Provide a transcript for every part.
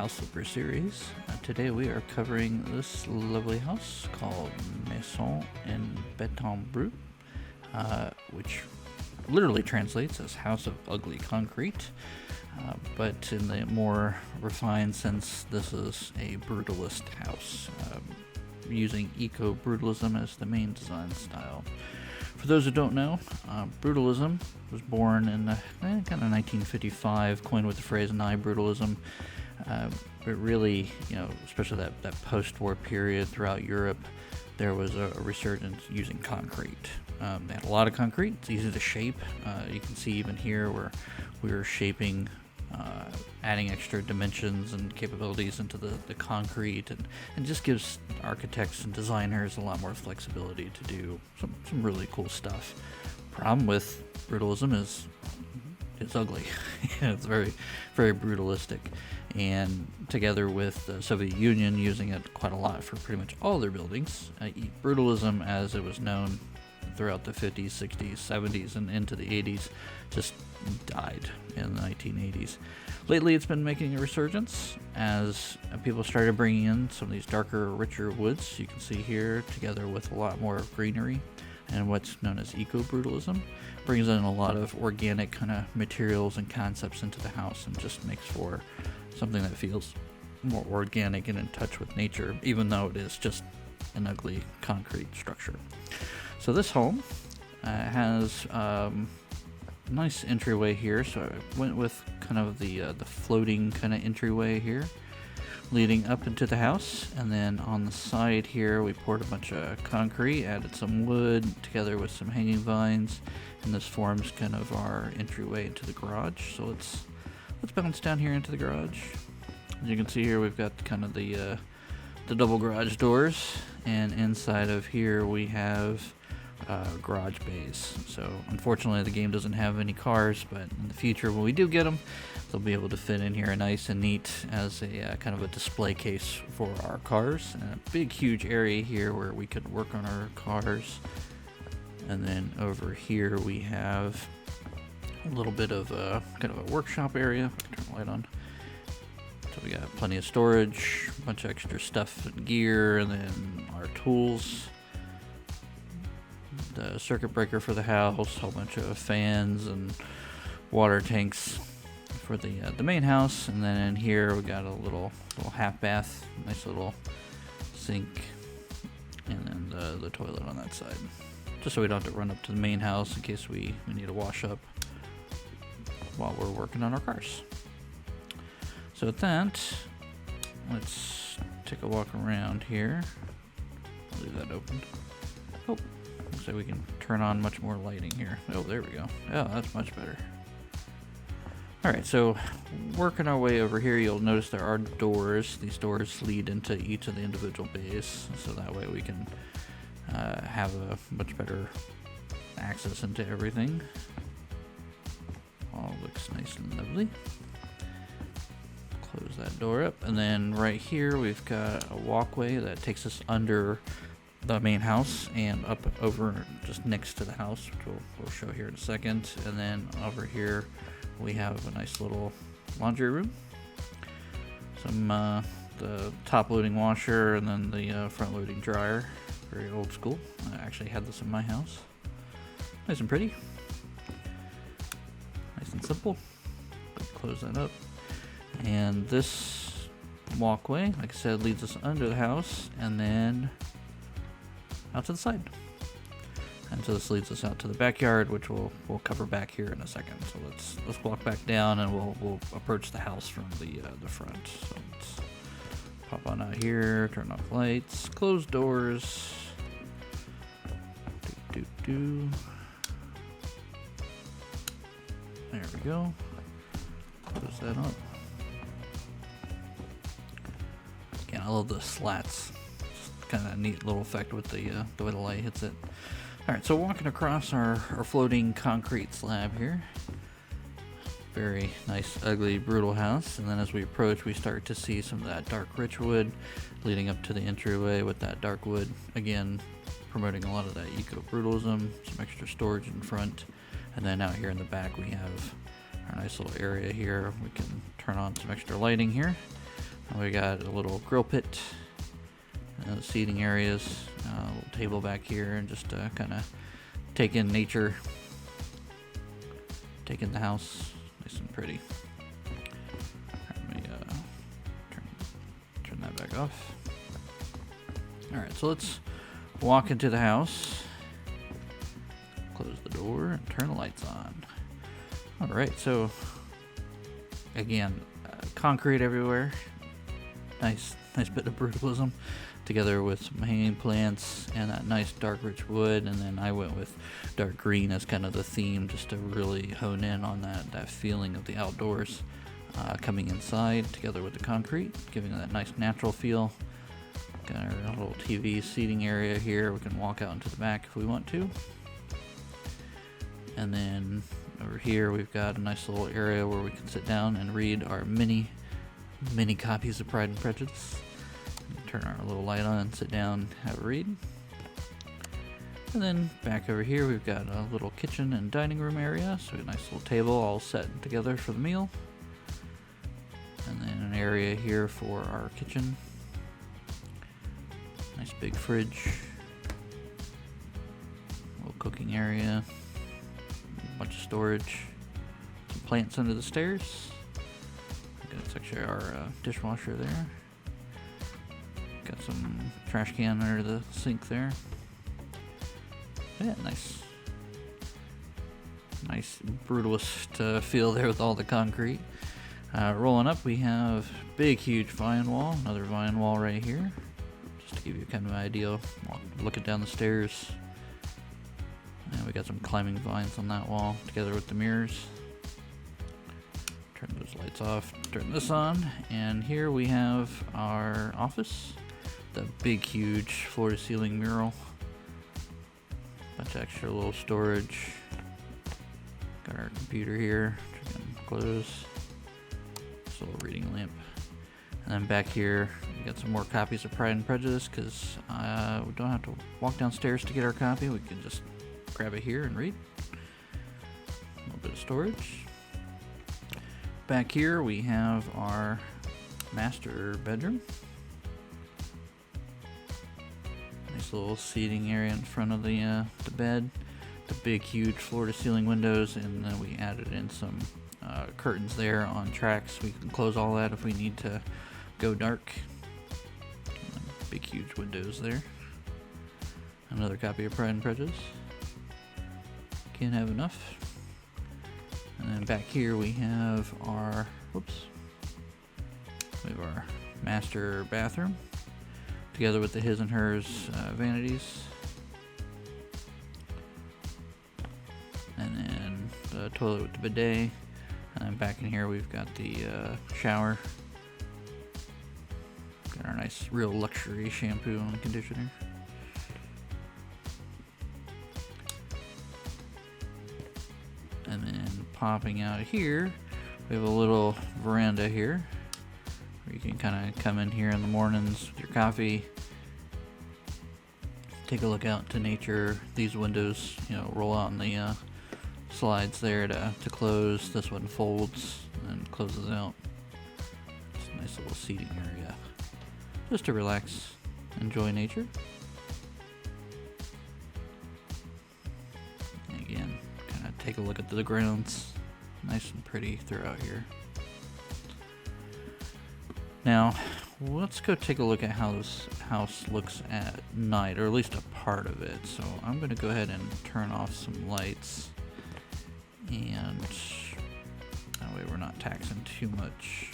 House of Brutalism series. Today we are covering this lovely house called Maison in Beton Brut, which literally translates as House of Ugly Concrete, but in the more refined sense, this is a brutalist house, using eco-brutalism as the main design style. For those who don't know, brutalism was born in kind of 1955, coined with the phrase "brutalism." But really, especially that post-war period throughout Europe, there was a resurgence using concrete. They had a lot of concrete. It's easy to shape. You can see even here where we were shaping, adding extra dimensions and capabilities into the concrete, and just gives architects and designers a lot more flexibility to do some really cool stuff. Problem with brutalism is it's ugly. It's very, very brutalistic. And together with the Soviet Union using it quite a lot for pretty much all their buildings, brutalism as it was known throughout the 50s, 60s, 70s, and into the 80s just died in the 1980s. Lately it's been making a resurgence as people started bringing in some of these darker, richer woods you can see here, together with a lot more greenery and what's known as eco-brutalism. Brings in a lot of organic kind of materials and concepts into the house and just makes for something that feels more organic and in touch with nature, even though it is just an ugly concrete structure. So this home has a nice entryway here, so I went with kind of the floating kind of entryway here, leading up into the house, and then on the side here we poured a bunch of concrete, added some wood together with some hanging vines, and this forms kind of our entryway into the garage. So let's bounce down here into the garage. As you can see here, we've got kind of the double garage doors, and inside of here we have garage bays. So unfortunately the game doesn't have any cars, but in the future when we do get them, they'll be able to fit in here nice and neat as a kind of a display case for our cars. And a big huge area here where we could work on our cars. And then over here we have a little bit of a kind of a workshop area. Turn the light on. So we got plenty of storage, a bunch of extra stuff and gear, and then our tools, the circuit breaker for the house, a whole bunch of fans and water tanks for the main house. And then in here we got a little half bath, nice little sink, and then the toilet on that side, just so we don't have to run up to the main house in case we need to wash up while we're working on our cars. So with that, let's take a walk around here. I'll leave that open. Oh, looks like we can turn on much more lighting here. Oh, there we go. Oh, that's much better. Alright, so working our way over here, you'll notice there are doors. These doors lead into each of the individual bays, so that way we can have a much better access into everything. All looks nice and lovely. Close that door up, and then right here we've got a walkway that takes us under the main house and up over just next to the house, which we'll show here in a second. And then over here we have a nice little laundry room, some the top loading washer, and then the front loading dryer. Very old school. I actually had this in my house. Nice and pretty, nice and simple. Close that up. And this walkway, like I said, leads us under the house and then out to the side. And so this leads us out to the backyard, which we'll cover back here in a second. So let's walk back down, and we'll approach the house from the front. So let's pop on out here, turn off lights, close doors. There we go. Close that up. Again, I love the slats. Just kind of a neat little effect with the way the light hits it. Alright, so walking across our floating concrete slab here. Very nice, ugly, brutal house. And then as we approach, we start to see some of that dark, rich wood leading up to the entryway with that dark wood. Again, promoting a lot of that eco-brutalism, some extra storage in front. And then out here in the back, we have our nice little area here. We can turn on some extra lighting here. We got a little grill pit, seating areas, a little table back here, and just kind of take in nature, take in the house, nice and pretty. Let me turn that back off. Alright, so let's walk into the house, close the door, and turn the lights on. Alright, so again, concrete everywhere. Nice bit of brutalism, together with some hanging plants and that nice dark rich wood. And then I went with dark green as kind of the theme, just to really hone in on that feeling of the outdoors coming inside, together with the concrete, giving it that nice natural feel. Got our little TV seating area here. We can walk out into the back if we want to. And then over here we've got a nice little area where we can sit down and read our mini copies of Pride and Prejudice. Turn our little light on and sit down, have a read. And then back over here we've got a little kitchen and dining room area, so a nice little table all set together for the meal. And then an area here for our kitchen. Nice big fridge. Little cooking area. A bunch of storage. Some plants under the stairs. That's actually our dishwasher there. Got some trash can under the sink there. Yeah, nice brutalist feel there with all the concrete. Rolling up, we have big, huge vine wall. Another vine wall right here, just to give you kind of an idea. Looking down the stairs, and we got some climbing vines on that wall, together with the mirrors. Turn those lights off, turn this on, and here we have our office. The big, huge floor-to-ceiling mural. Bunch of extra little storage. Got our computer here, close. This little reading lamp. And then back here, we got some more copies of Pride and Prejudice, because we don't have to walk downstairs to get our copy. We can just grab it here and read. A little bit of storage. Back here we have our master bedroom. Nice little seating area in front of the bed. The big, huge floor-to-ceiling windows, and then we added in some curtains there on tracks. We can close all that if we need to go dark. Big, huge windows there. Another copy of Pride and Prejudice. Can't have enough. And then back here we have our master bathroom, together with the his and hers vanities. And then the toilet with the bidet. And then back in here we've got the shower. Got our nice real luxury shampoo and conditioner. And then popping out of here, we have a little veranda here, where you can kind of come in here in the mornings with your coffee, take a look out to nature. These windows, roll out on the slides there to close. This one folds and closes out. It's a nice little seating area, just to relax, enjoy nature. And again, kind of take a look at the grounds. Nice and pretty throughout here. Now, let's go take a look at how this house looks at night, or at least a part of it. So I'm going to go ahead and turn off some lights, and that way we're not taxing too much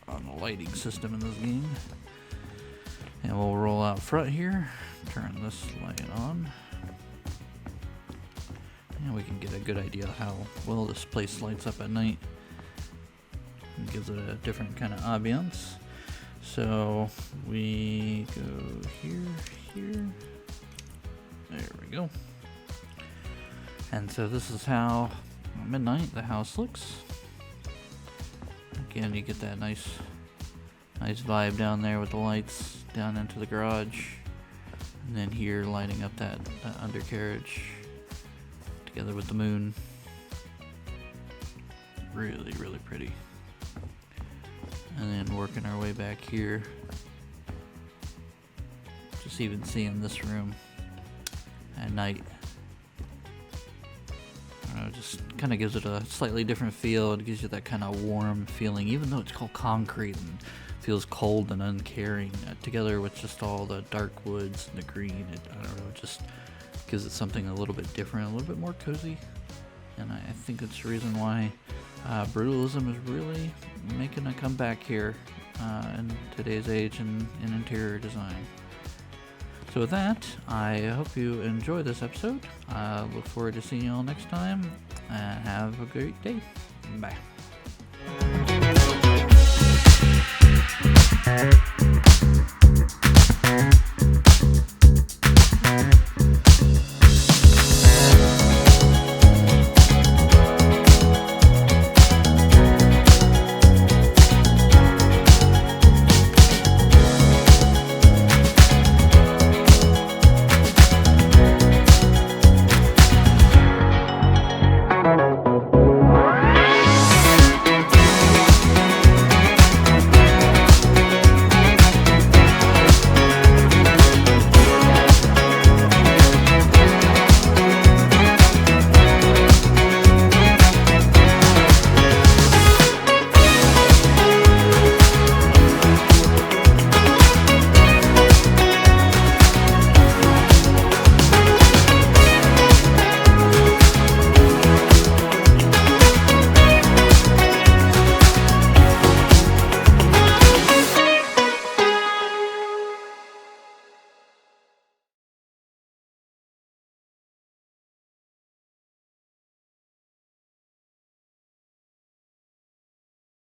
on the lighting system in this game. And we'll roll out front here, turn this light on, and we can get a good idea of how well this place lights up at night. It gives it a different kind of ambiance. So we go here. There we go. And so this is how at midnight the house looks. Again, you get that nice vibe down there with the lights down into the garage, and then here lighting up that undercarriage together with the moon. Really, really pretty. And then working our way back here. Just even seeing this room at night. I don't know, just kind of gives it a slightly different feel. It gives you that kind of warm feeling, even though it's called concrete and feels cold and uncaring. Together with just all the dark woods and the green, I don't know, it just gives it something a little bit different, a little bit more cozy. And I think it's the reason why brutalism is really making a comeback here in today's age in interior design. So with that, I hope you enjoy this episode. I look forward to seeing you all next time, and have a great day. Bye.